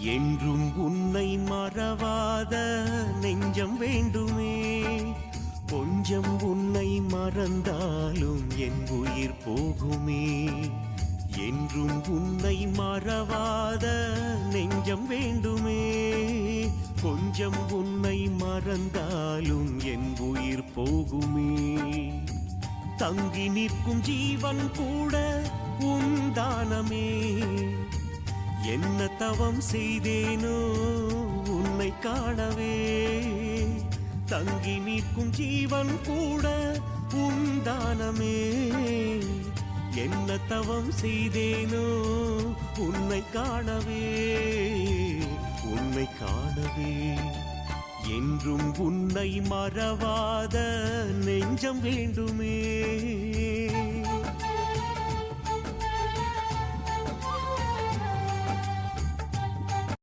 என்றும் உன்னை மறவாத நெஞ்சம் வேண்டுமே. கொஞ்சம் உன்னை மறந்தாலும் என் உயிர் போகுமே. என்றும் உன்னை மறவாத நெஞ்சம் வேண்டுமே. கொஞ்சம் உன்னை மறந்தாலும் என் உயிர் போகுமே. தங்கி நிற்கும் ஜீவன் கூட உந்தானமே. என்ன தவம் செய்தேனோ உன்னை காணவே. தங்கி நிற்கும் ஜீவன் கூட உந்தானமே. என்ன தவம் செய்தேனோ உன்னை காணவே. உன்னை காணவே. என்றும் உன்னை மறவாத நெஞ்சம் வேண்டுமே.